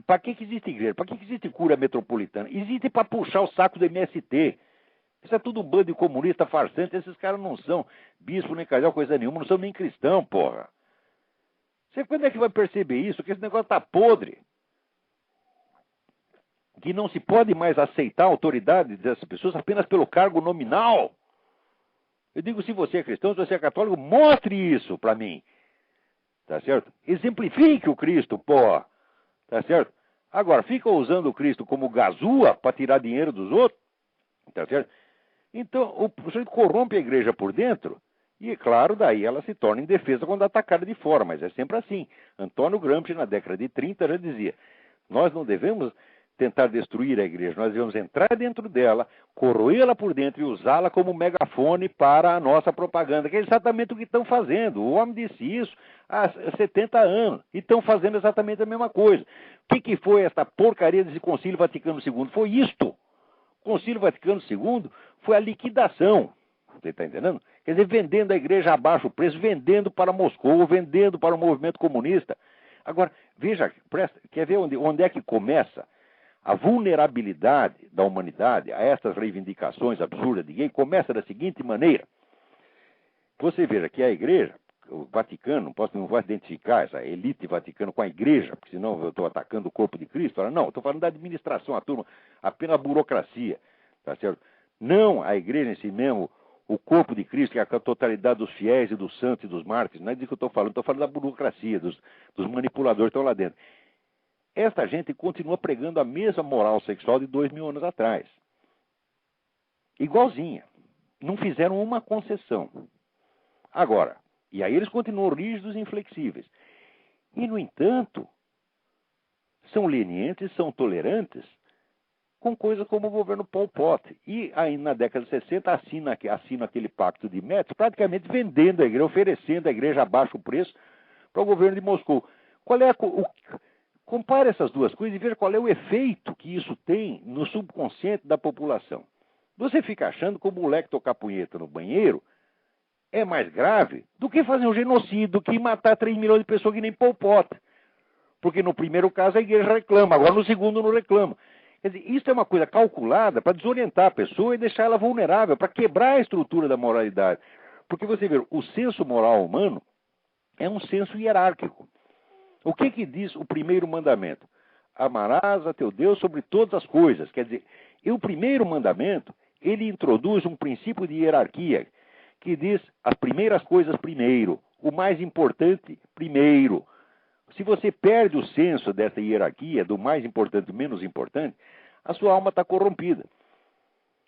para que existe igreja? Para que existe cura metropolitana? Existe para puxar o saco do MST. Isso é tudo um bando de comunista farsante. Esses caras não são bispo, nem cardeal, coisa nenhuma. Não são nem cristão, porra. Você quando é que vai perceber isso? Que esse negócio tá podre. Que não se pode mais aceitar a autoridade dessas pessoas apenas pelo cargo nominal. Eu digo, se você é cristão, se você é católico, mostre isso para mim. Tá certo? Exemplifique o Cristo, porra. Tá certo? Agora, fica usando o Cristo como gazua para tirar dinheiro dos outros. Tá certo? Então, o sujeito corrompe a igreja por dentro. E, claro, daí ela se torna indefesa quando atacada de fora. Mas é sempre assim. Antônio Gramsci, na década de 30, já dizia: nós não devemos tentar destruir a igreja. Nós devemos entrar dentro dela, corroê-la por dentro e usá-la como megafone para a nossa propaganda, que é exatamente o que estão fazendo. O homem disse isso há 70 anos e estão fazendo exatamente a mesma coisa. O que foi esta porcaria desse Concílio Vaticano II? Foi isto. O Concílio Vaticano II foi a liquidação. Você está entendendo? Quer dizer, vendendo a igreja a baixo preço, vendendo para Moscou, vendendo para o movimento comunista. Agora, veja, quer ver onde é que começa a vulnerabilidade da humanidade a essas reivindicações absurdas de gay? Começa da seguinte maneira. Você veja que a igreja, o Vaticano, não vou identificar essa elite vaticana com a igreja, porque senão eu estou atacando o corpo de Cristo. Não, eu estou falando da administração, a turma, apenas a burocracia. Tá certo? Não a igreja em si mesmo, o corpo de Cristo, que é a totalidade dos fiéis e dos santos e dos mártires. Não é disso que eu estou falando da burocracia, dos manipuladores que estão lá dentro. Esta gente continua pregando a mesma moral sexual de 2000 anos atrás. Igualzinha. Não fizeram uma concessão. Agora, e aí eles continuam rígidos e inflexíveis. E, no entanto, são lenientes, são tolerantes com coisas como o governo Pol Pot. E aí, na década de 60, assina aquele pacto de Metz, praticamente vendendo a igreja, oferecendo a igreja a baixo preço para o governo de Moscou. Qual é compare essas duas coisas e veja qual é o efeito que isso tem no subconsciente da população. Você fica achando que o moleque tocar punheta no banheiro é mais grave do que fazer um genocídio, do que matar 3 milhões de pessoas que nem Pol Pot. Porque no primeiro caso a igreja reclama, agora no segundo não reclama. Quer dizer, isso é uma coisa calculada para desorientar a pessoa e deixar ela vulnerável, para quebrar a estrutura da moralidade. Porque você vê, o senso moral humano é um senso hierárquico. O que diz o primeiro mandamento? Amarás a teu Deus sobre todas as coisas. Quer dizer, e o primeiro mandamento, ele introduz um princípio de hierarquia, que diz as primeiras coisas primeiro, o mais importante primeiro. Se você perde o senso dessa hierarquia, do mais importante e menos importante, a sua alma está corrompida.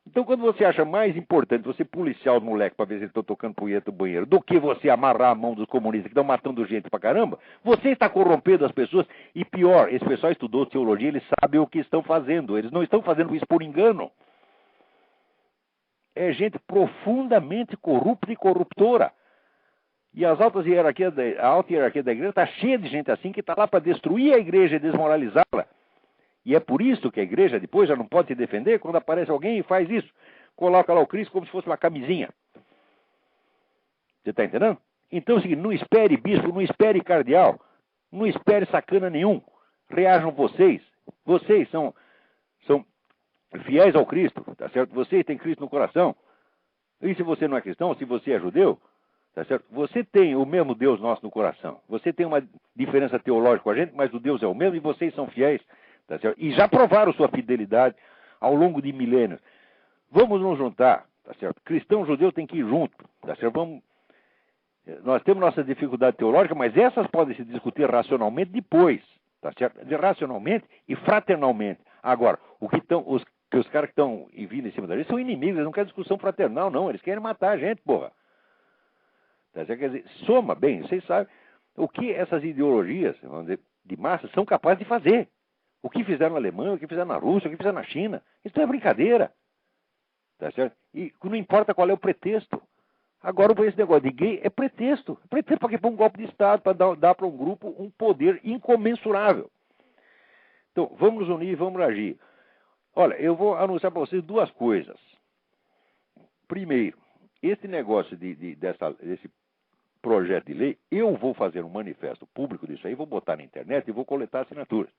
Então, quando você acha mais importante você policiar os moleques para ver se eles estão tocando punheta no banheiro, do que você amarrar a mão dos comunistas que estão matando gente pra caramba, você está corrompendo as pessoas. E pior, esse pessoal estudou teologia, eles sabem o que estão fazendo. Eles não estão fazendo isso por engano. É gente profundamente corrupta e corruptora. E a alta hierarquia da igreja está cheia de gente assim que está lá para destruir a igreja e desmoralizá-la. E é por isso que a igreja depois já não pode se defender quando aparece alguém e faz isso. Coloca lá o Cristo como se fosse uma camisinha. Você está entendendo? Então é o seguinte, não espere bispo, não espere cardeal, não espere sacana nenhum. Reajam vocês. Vocês são fiéis ao Cristo, tá certo? Vocês têm Cristo no coração. E se você não é cristão, se você é judeu, tá certo? Você tem o mesmo Deus nosso no coração. Você tem uma diferença teológica com a gente, mas o Deus é o mesmo e vocês são fiéis. Tá certo? E já provaram sua fidelidade ao longo de milênios. Vamos nos juntar, tá certo? Cristão e judeu tem que ir junto, tá certo? Nós temos nossa dificuldade teológica, mas essas podem se discutir racionalmente depois, tá certo? Racionalmente e fraternalmente. Agora, os caras que estão vindo em cima da gente são inimigos, eles não querem discussão fraternal, não, eles querem matar a gente, porra. Tá certo? Quer dizer, soma bem, vocês sabem o que essas ideologias, vamos dizer, de massa são capazes de fazer. O que fizeram na Alemanha, o que fizeram na Rússia, o que fizeram na China. Isso não é brincadeira. Tá certo? E não importa qual é o pretexto. Agora, esse negócio de gay é pretexto. É pretexto para que põe um golpe de Estado, para dar para um grupo um poder incomensurável. Então, vamos nos unir, vamos agir. Olha, eu vou anunciar para vocês duas coisas. Primeiro, esse negócio desse projeto de lei, eu vou fazer um manifesto público disso aí, vou botar na internet e vou coletar assinaturas.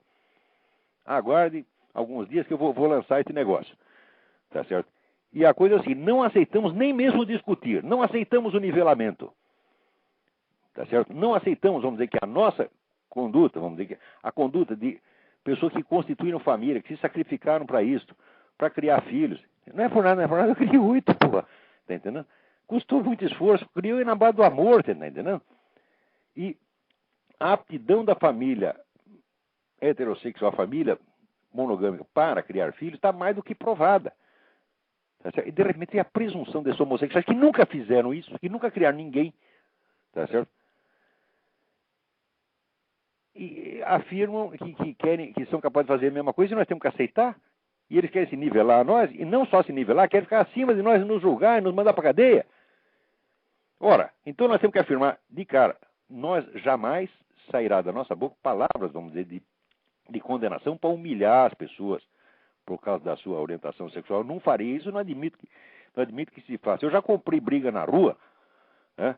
Aguarde alguns dias que eu vou lançar esse negócio. Tá certo? E a coisa é assim, não aceitamos nem mesmo discutir, não aceitamos o nivelamento. Tá certo? Não aceitamos, vamos dizer, que a nossa conduta, vamos dizer, que a conduta de pessoas que constituíram família, que se sacrificaram para isso, para criar filhos. Não é por nada, eu criei 8, porra. Tá entendendo? Custou muito esforço, criou na base do amor, tá entendendo? E a aptidão da família heterossexual, a família monogâmica para criar filhos, está mais do que provada. Tá certo? E de repente tem a presunção desses homossexuais que nunca fizeram isso, que nunca criaram ninguém. Tá certo? E afirmam que querem, que são capazes de fazer a mesma coisa e nós temos que aceitar. E eles querem se nivelar a nós, e não só se nivelar, querem ficar acima de nós, nos julgar e nos mandar para a cadeia. Ora, então nós temos que afirmar de cara, nós jamais sairá da nossa boca palavras, vamos dizer, de condenação para humilhar as pessoas por causa da sua orientação sexual. Eu não farei isso, não admito que se faça. Eu já comprei briga na rua, né,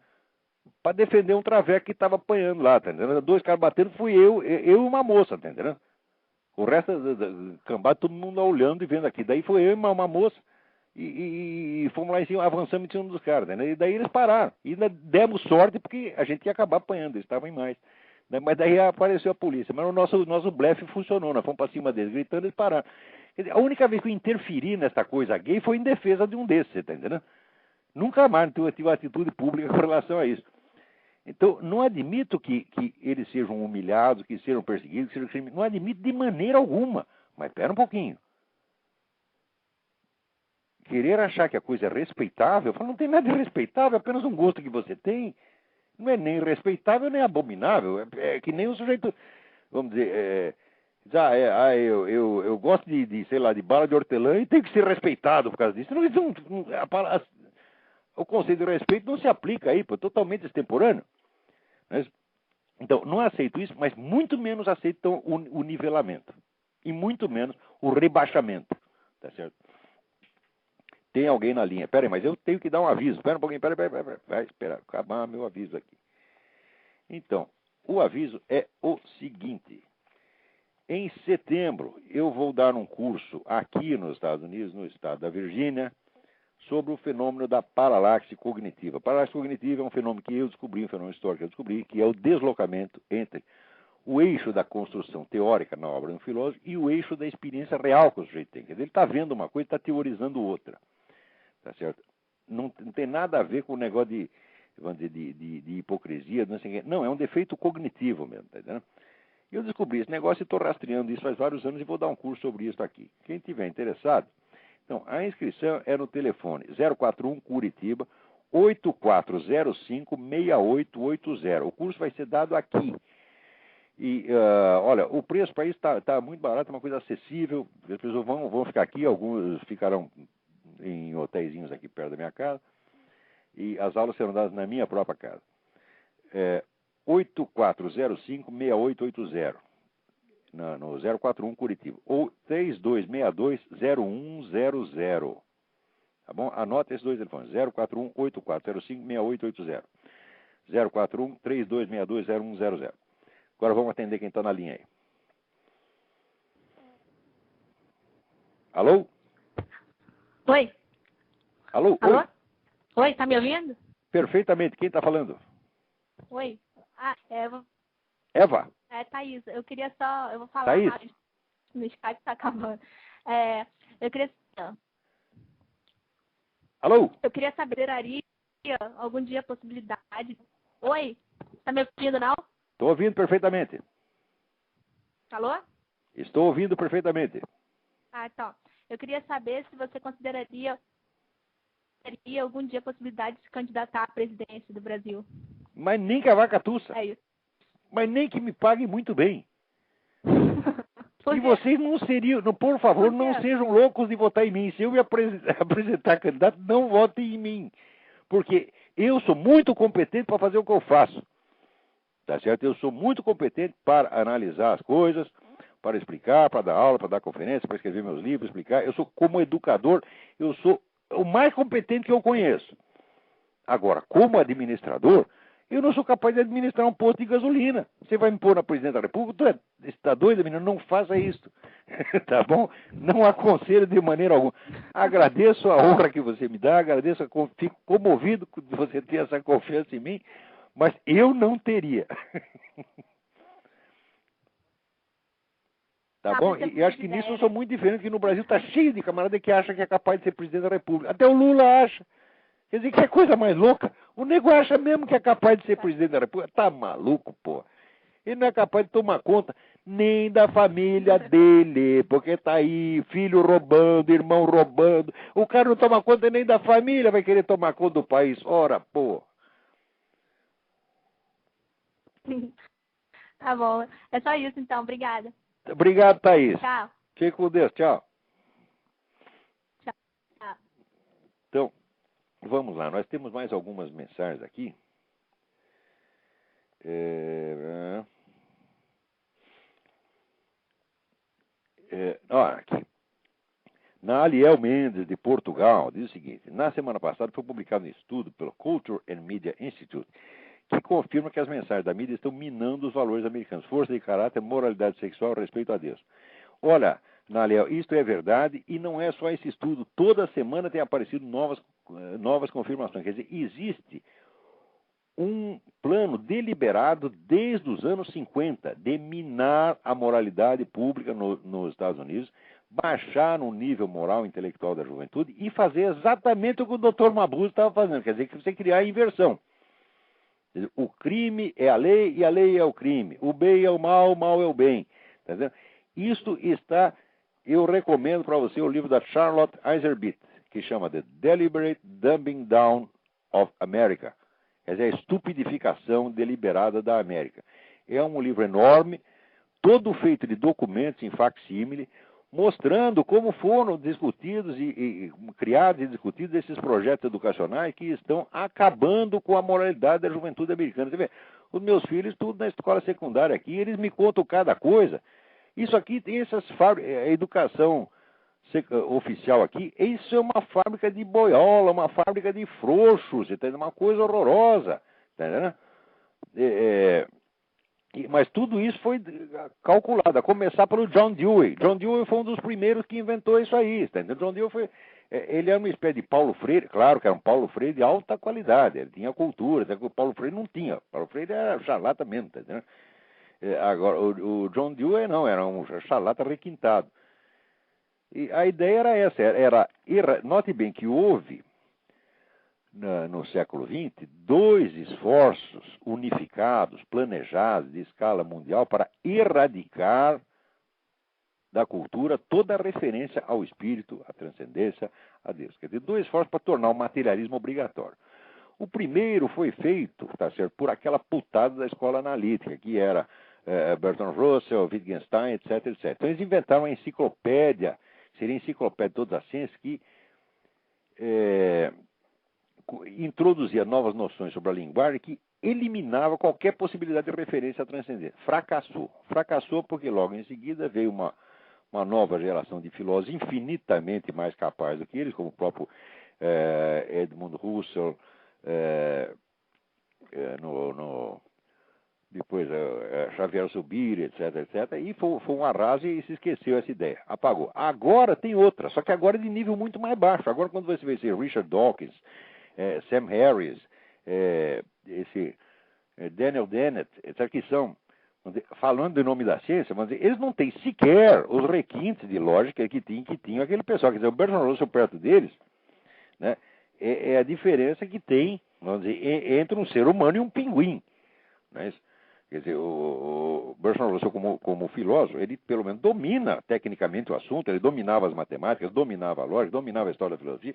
para defender um traveco que estava apanhando lá, tá entendendo? 2 caras batendo, fui eu e uma moça, tá entendendo? O resto da cambada, todo mundo olhando e vendo aqui. Daí foi eu e uma moça e fomos lá em cima, avançamos em cima dos caras, né? E daí eles pararam. E ainda demos sorte porque a gente ia acabar apanhando, eles estavam em mais. Mas daí apareceu a polícia. Mas o nosso blefe funcionou, nós fomos para cima deles, gritando, eles pararam. Quer dizer, a única vez que eu interferi nessa coisa gay foi em defesa de um desses, você está entendendo? Nunca mais tive uma atitude pública com relação a isso. Então, não admito que eles sejam humilhados, que sejam perseguidos, que sejam criminosos. Não admito de maneira alguma. Mas espera um pouquinho. Querer achar que a coisa é respeitável, eu falo, não tem nada de respeitável, é apenas um gosto que você tem. Não é nem respeitável, nem abominável. É que nem o sujeito, vamos dizer, eu gosto sei lá, de bala de hortelã e tenho que ser respeitado por causa disso. O conceito de respeito não se aplica aí, pô, totalmente extemporâneo. Então, não aceito isso, mas muito menos aceito o nivelamento. E muito menos o rebaixamento. Tá certo? Tem alguém na linha. Pera aí, mas eu tenho que dar um aviso. Espera um pouquinho, pera. Vai esperar, acabar meu aviso aqui. Então, o aviso é o seguinte. Em setembro, eu vou dar um curso aqui nos Estados Unidos, no estado da Virgínia, sobre o fenômeno da paralaxe cognitiva. A paralaxe cognitiva é um fenômeno que eu descobri, um fenômeno histórico que eu descobri, que é o deslocamento entre o eixo da construção teórica na obra de um filósofo e o eixo da experiência real que o sujeito tem. Quer dizer, ele está vendo uma coisa e está teorizando outra. Tá certo? Não tem nada a ver com o negócio de hipocrisia, não sei o quê. Não, é um defeito cognitivo mesmo. Tá entendendo? Eu descobri esse negócio e estou rastreando isso faz vários anos e vou dar um curso sobre isso aqui. Quem tiver interessado, então, a inscrição é no telefone 041 Curitiba 8405-6880. O curso vai ser dado aqui. E, olha, o preço para isso está muito barato, é uma coisa acessível. As pessoas vão ficar aqui, alguns ficarão em hotéisinhos aqui perto da minha casa. E as aulas serão dadas na minha própria casa. 8405-6880. No 041 Curitiba, ou 3262-0100. Tá bom? Anota esses dois telefones, 041-8405-6880. 041-3262-0100. Agora vamos atender quem está na linha aí. Alô? Oi. Alô? Alô? Oi? Oi, tá me ouvindo? Perfeitamente. Quem está falando? Oi. Eva. Eva? É, Thaís. Eu queria só... Eu vou falar Thaís? rápido. No Skype tá acabando. Eu queria... Alô? Eu queria saber, haria algum dia a possibilidade... Oi? Tá me ouvindo, não? Estou ouvindo perfeitamente. Alô? Estou ouvindo perfeitamente. Ah, então. Eu queria saber se você consideraria algum dia a possibilidade de se candidatar à presidência do Brasil. Mas nem que a vaca tussa. É isso. Mas nem que me pague muito bem. Por E quê? vocês não seriam, por favor, Por quê? não sejam loucos de votar em mim. Se eu me apresentar candidato, não votem em mim. Porque eu sou muito competente para fazer o que eu faço. Tá certo? Eu sou muito competente para analisar as coisas, para explicar, para dar aula, para dar conferência, para escrever meus livros, explicar. Eu sou, como educador, eu sou o mais competente que eu conheço. Agora, como administrador, eu não sou capaz de administrar um posto de gasolina. Você vai me pôr na presidente da República? Você está doida, menina? Não faça isso. Tá bom? Não aconselho de maneira alguma. Agradeço a honra que você me dá, fico comovido de você ter essa confiança em mim, mas eu não teria. Tá bom? E acho que nisso eu sou muito diferente, que no Brasil está cheio de camarada que acha que é capaz de ser presidente da República. Até o Lula acha. Quer dizer, que é coisa mais louca. O nego acha mesmo que é capaz de ser presidente da República. Tá maluco, pô. Ele não é capaz de tomar conta nem da família dele, porque tá aí, filho roubando, irmão roubando. O cara não toma conta nem da família, vai querer tomar conta do país. Ora, pô. Tá bom. É só isso, então. Obrigada. Obrigado, Thaís. Tchau. Fique com Deus. Tchau. Tchau. Então, vamos lá. Nós temos mais algumas mensagens aqui. Aqui. Na Aliel Mendes, de Portugal, diz o seguinte: na semana passada foi publicado um estudo pelo Culture and Media Institute que confirma que as mensagens da mídia estão minando os valores americanos, força de caráter, moralidade sexual, respeito a Deus. Olha, Naliel, isto é verdade e não é só esse estudo. Toda semana tem aparecido novas confirmações. Quer dizer, existe um plano deliberado desde os anos 50 de minar a moralidade pública nos Estados Unidos, baixar no nível moral e intelectual da juventude e fazer exatamente o que o Dr. Mabuse estava fazendo. Quer dizer, que você criar a inversão. O crime é a lei e a lei é o crime. O bem é o mal é o bem. Tá entendendo? Isto está, eu recomendo para você o livro da Charlotte Iserbyt, que chama The Deliberate Dumbing Down of America. Quer dizer, a estupidificação deliberada da América. É um livro enorme, todo feito de documentos em facsímile, mostrando como foram discutidos e criados e discutidos esses projetos educacionais que estão acabando com a moralidade da juventude americana. Você vê, os meus filhos, tudo na escola secundária aqui, eles me contam cada coisa. Isso aqui tem essas fábricas, a educação oficial aqui, isso é uma fábrica de boiola, uma fábrica de frouxos, entendeu? Uma coisa horrorosa, tá entendendo? Mas tudo isso foi calculado, a começar pelo John Dewey. John Dewey foi um dos primeiros que inventou isso aí, tá entendendo? John Dewey ele era uma espécie de Paulo Freire, claro que era um Paulo Freire de alta qualidade, ele tinha cultura, que o Paulo Freire não tinha. Paulo Freire era charlata mesmo, tá entendendo? Agora, o John Dewey não, era um charlata requintado. E a ideia era essa, note bem que houve, no século XX, 2 esforços unificados, planejados, de escala mundial, para erradicar da cultura toda a referência ao espírito, à transcendência, a Deus. Quer dizer, 2 esforços para tornar o materialismo obrigatório. O primeiro foi feito, tá certo, por aquela putada da escola analítica, que era Bertrand Russell, Wittgenstein, etc, etc. Então eles inventaram a enciclopédia, seria a enciclopédia de todas as ciências, que introduzia novas noções sobre a linguagem que eliminava qualquer possibilidade de referência à transcendência. Fracassou porque logo em seguida veio uma nova geração de filósofos infinitamente mais capazes do que eles, como o próprio Edmund Husserl, depois Xavier Zubiri, etc, etc, e foi um arraso e se esqueceu essa ideia, apagou. Agora tem outra, só que agora é de nível muito mais baixo. Agora quando você vê esse Richard Dawkins, Sam Harris, esse Daniel Dennett, etc, que são, falando em nome da ciência, vamos dizer, eles não têm sequer os requintes de lógica que tinha aquele pessoal. Quer dizer, o Bertrand Russell perto deles, né, é a diferença que tem, vamos dizer, entre um ser humano e um pinguim. Não é isso? Quer dizer, o Bertrand Russell, como filósofo, ele pelo menos domina tecnicamente o assunto, ele dominava as matemáticas, dominava a lógica, dominava a história da filosofia,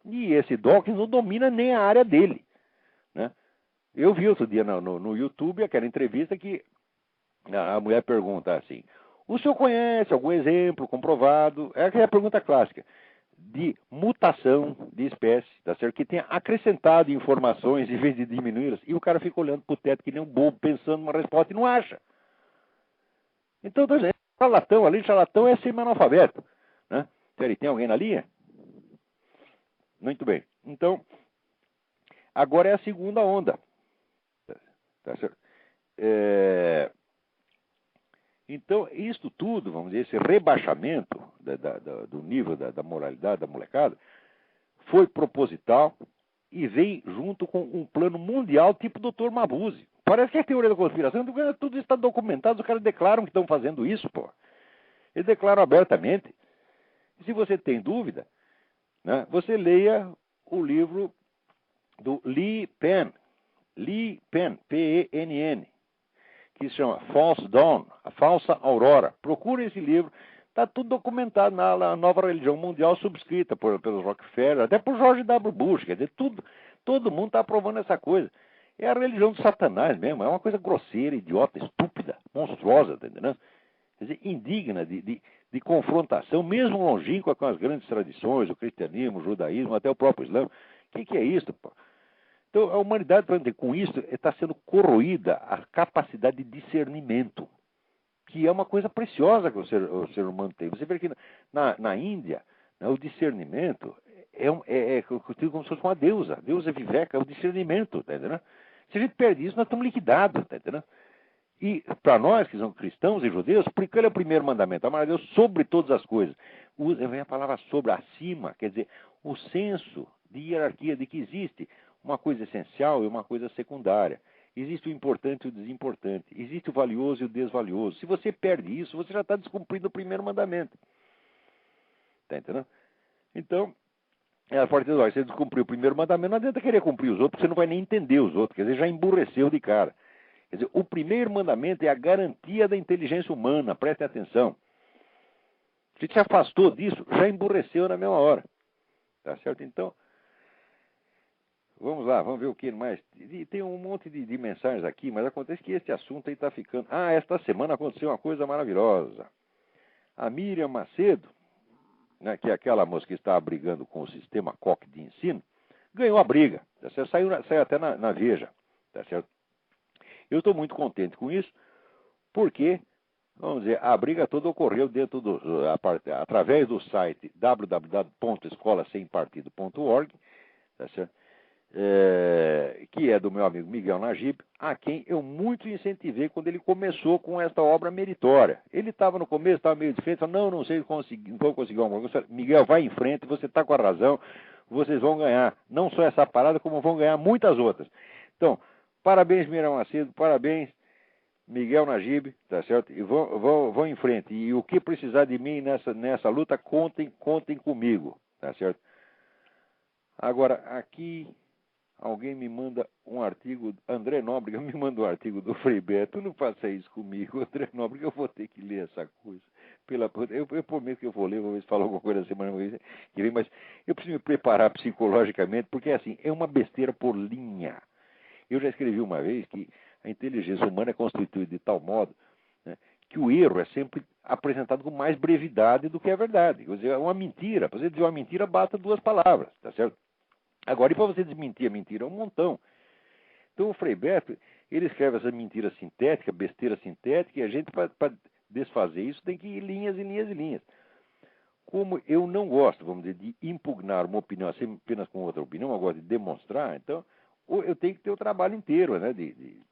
e esse Dawkins não domina nem a área dele, né? Eu vi outro dia no YouTube aquela entrevista que a mulher pergunta assim: O senhor conhece algum exemplo comprovado? É aquela pergunta clássica de mutação de espécie, tá certo? Que tenha acrescentado informações em vez de diminuí-las. E o cara fica olhando pro teto que nem um bobo, pensando numa resposta e não acha. Então, charlatão, além de charlatão, é semi-analfabeto, né? Sério, tem alguém na linha? Muito bem. Então, agora é a segunda onda. Tá certo? Então, isto tudo, vamos dizer, esse rebaixamento do nível da moralidade da molecada, foi proposital e vem junto com um plano mundial tipo Dr. Mabuse. Parece que é teoria da conspiração, tudo isso está documentado, os caras declaram que estão fazendo isso, pô. Eles declaram abertamente. E se você tem dúvida, né, você leia o livro do Lee Penn, Penn, que se chama False Dawn, a Falsa Aurora. Procure esse livro, está tudo documentado na nova religião mundial subscrita pelos Rockefeller, até por George W. Bush, quer dizer, todo mundo está aprovando essa coisa. É a religião do Satanás mesmo, é uma coisa grosseira, idiota, estúpida, monstruosa, tá entendendo? Quer dizer, indigna de confrontação, mesmo longínqua com as grandes tradições, o cristianismo, o judaísmo, até o próprio Islã. O que é isso, pô? Então, a humanidade, com isso, está sendo corroída a capacidade de discernimento, que é uma coisa preciosa que o ser humano tem. Você vê que na Índia, né, o discernimento é como se fosse uma deusa. A deusa viveca, é o discernimento, tá entendendo? Se a gente perde isso, nós estamos liquidados, tá entendendo? E para nós, que somos cristãos e judeus, porque ele é o primeiro mandamento, amar a Deus sobre todas as coisas. Vem a palavra sobre, acima, quer dizer, o senso de hierarquia, de que existe uma coisa essencial e uma coisa secundária. Existe o importante e o desimportante. Existe o valioso e o desvalioso. Se você perde isso, você já está descumprindo o primeiro mandamento. Está entendendo? Então, a partir do momento que você descumpriu o primeiro mandamento, não adianta querer cumprir os outros, porque você não vai nem entender os outros. Quer dizer, já emburreceu de cara. Quer dizer, o primeiro mandamento é a garantia da inteligência humana. Prestem atenção. Se se afastou disso, já emburreceu na mesma hora. Tá certo? Então, vamos lá, vamos ver o que mais. E tem um monte de mensagens aqui, mas acontece que este assunto aí está ficando... esta semana aconteceu uma coisa maravilhosa. A Miriam Macedo, né, que é aquela moça que está brigando com o sistema Koch de ensino, ganhou a briga. Tá certo? Saiu até na Veja. Tá certo? Eu estou muito contente com isso, porque, vamos dizer, a briga toda ocorreu dentro através do site www.escolasempartido.org, tá certo? Que é do meu amigo Miguel Najib, a quem eu muito incentivei quando ele começou com esta obra meritória. Ele estava no começo, estava meio diferente, falou, não sei não vou conseguir uma coisa. Miguel, vai em frente, você está com a razão, vocês vão ganhar, não só essa parada, como vão ganhar muitas outras. Então, parabéns, Miriam Macedo, parabéns, Miguel Najib, tá certo? E vão em frente. E o que precisar de mim nessa luta, contem comigo, tá certo? Agora, aqui, alguém me manda um artigo, André Nóbrega me manda um artigo do Frei Beto, não faça isso comigo, André Nóbrega, eu vou ter que ler essa coisa. Eu prometo que eu vou ler, vou ver se fala alguma coisa da semana que vem, mas eu preciso me preparar psicologicamente, porque assim, é uma besteira por linha. Eu já escrevi uma vez que a inteligência humana é constituída de tal modo, né, que o erro é sempre apresentado com mais brevidade do que a verdade. Quer dizer, é uma mentira. Para você dizer uma mentira, basta duas palavras, tá certo? Agora, e para você desmentir a mentira? É um montão. Então, o Frei Beto, ele escreve essa mentira sintética, besteira sintética, e a gente, para desfazer isso, tem que ir linhas e linhas e linhas. Como eu não gosto, vamos dizer, de impugnar uma opinião apenas com outra opinião, eu gosto de demonstrar, então eu tenho que ter o trabalho inteiro, né, de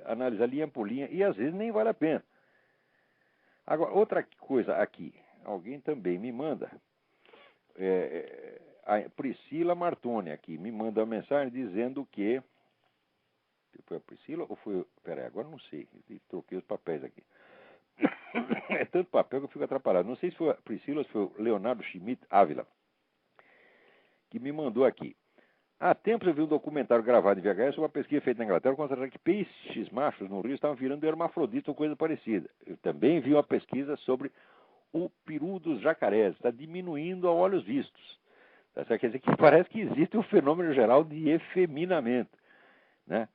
analisar linha por linha, e às vezes nem vale a pena. Agora, outra coisa aqui, alguém também me manda, a Priscila Martoni aqui, me manda uma mensagem dizendo que... Foi a Priscila ou foi... Peraí, agora não sei, troquei os papéis aqui. É tanto papel que eu fico atrapalhado. Não sei se foi a Priscila ou se foi o Leonardo Schmidt Ávila, que me mandou aqui. Há tempos eu vi um documentário gravado em VHS sobre uma pesquisa feita na Inglaterra constatando que peixes machos no rio estavam virando hermafroditas ou coisa parecida. Eu também vi uma pesquisa sobre o peru dos jacarés. Está diminuindo a olhos vistos. Quer dizer que parece que existe um fenômeno geral de efeminamento, né?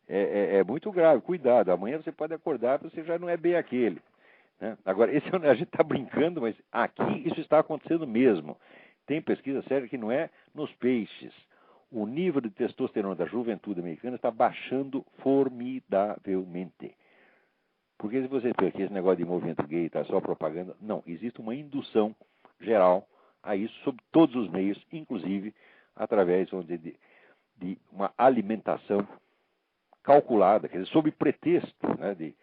É muito grave. Cuidado. Amanhã você pode acordar e você já não é bem aquele. Né? Agora, a gente está brincando, mas aqui isso está acontecendo mesmo. Tem pesquisa séria que não é nos peixes. O nível de testosterona da juventude americana está baixando formidavelmente. Porque se você vê que esse negócio de movimento gay está só propaganda, não, existe uma indução geral a isso sob todos os meios, inclusive através de uma alimentação calculada, quer dizer, sob pretexto, né, de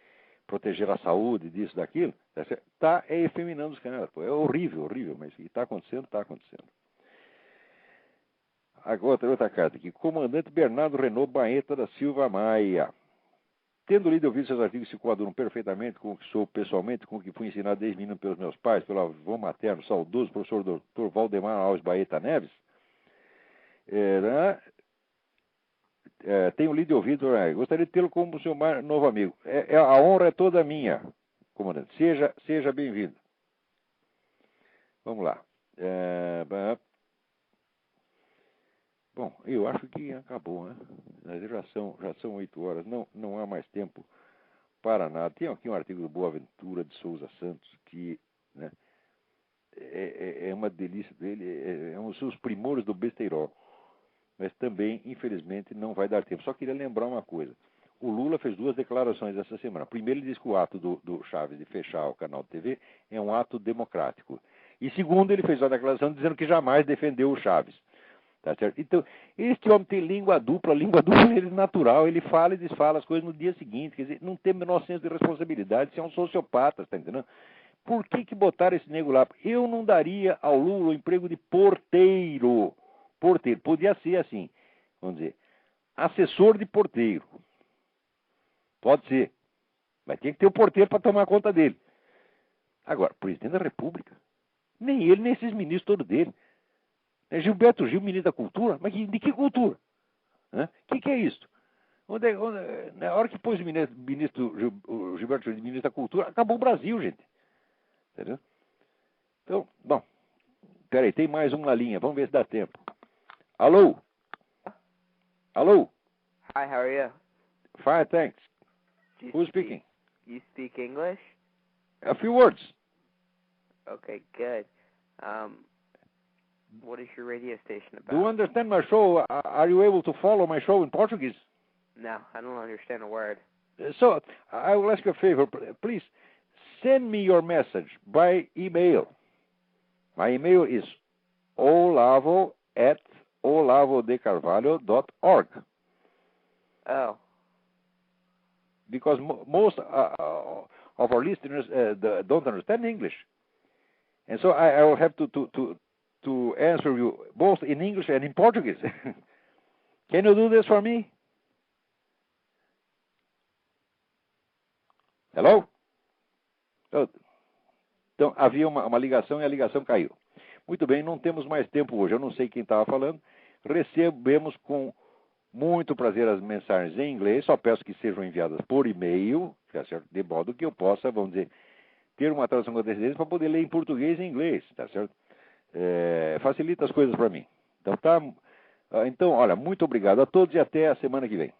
proteger a saúde, disso, daquilo, está efeminando os caras. É horrível, horrível, mas está acontecendo, está acontecendo. Agora, outra carta aqui. Comandante Bernardo Renault Baeta da Silva Maia. Tendo lido e ouvido seus artigos que se coadunam perfeitamente com o que sou pessoalmente, com o que fui ensinado desde menino pelos meus pais, pelo avô materno, saudoso professor Dr. Valdemar Alves Baeta Neves, tenho lido e ouvido, gostaria de tê-lo como seu novo amigo. A honra é toda minha, comandante. Seja bem-vindo. Vamos lá. Bom, eu acho que acabou, né? Já são 8 horas, não há mais tempo para nada. Tem aqui um artigo do Boaventura de Souza Santos que, né, é uma delícia dele, é um dos primores do besteirol. Mas também, infelizmente, não vai dar tempo. Só queria lembrar uma coisa. O Lula fez 2 declarações essa semana. Primeiro, ele disse que o ato do Chaves de fechar o canal de TV é um ato democrático. E segundo, ele fez uma declaração dizendo que jamais defendeu o Chaves. Tá certo? Então, este homem tem língua dupla ele é natural, ele fala e desfala as coisas no dia seguinte. Quer dizer, não tem o menor senso de responsabilidade, você é um sociopata, tá entendendo? Por que botaram esse nego lá? Eu não daria ao Lula o emprego de porteiro. Porteiro. Podia ser assim, vamos dizer, assessor de porteiro. Pode ser. Mas tem que ter o porteiro para tomar conta dele. Agora, presidente da República, nem ele, nem esses ministros todos dele. Gilberto Gil, ministro da Cultura? Mas de que cultura? O que é isso? Na hora que pôs o Gilberto Gil, ministro da Cultura, acabou o Brasil, gente. Entendeu? Então, bom, peraí, tem mais um na linha, vamos ver se dá tempo. Alô? Alô? Hi, how are you? Fine, thanks. Who's speaking? You speak English? A few words. Okay, good. What is your radio station about? Do you understand my show? Are you able to follow my show in Portuguese? No, I don't understand a word. So, I will ask you a favor. Please, send me your message by email. My email is olavo@olavodecarvalho.org. Oh. Because most of our listeners don't understand English. And so I will have to answer you both in English and in Portuguese. Can you do this for me? Hello? Então, havia uma ligação e a ligação caiu. Muito bem, não temos mais tempo hoje. Eu não sei quem estava falando. Recebemos com muito prazer as mensagens em inglês. Só peço que sejam enviadas por e-mail, tá certo? De modo que eu possa, vamos dizer, ter uma tradução com antecedência para poder ler em português e em inglês, tá certo? Facilita as coisas para mim. Então, olha, muito obrigado a todos e até a semana que vem.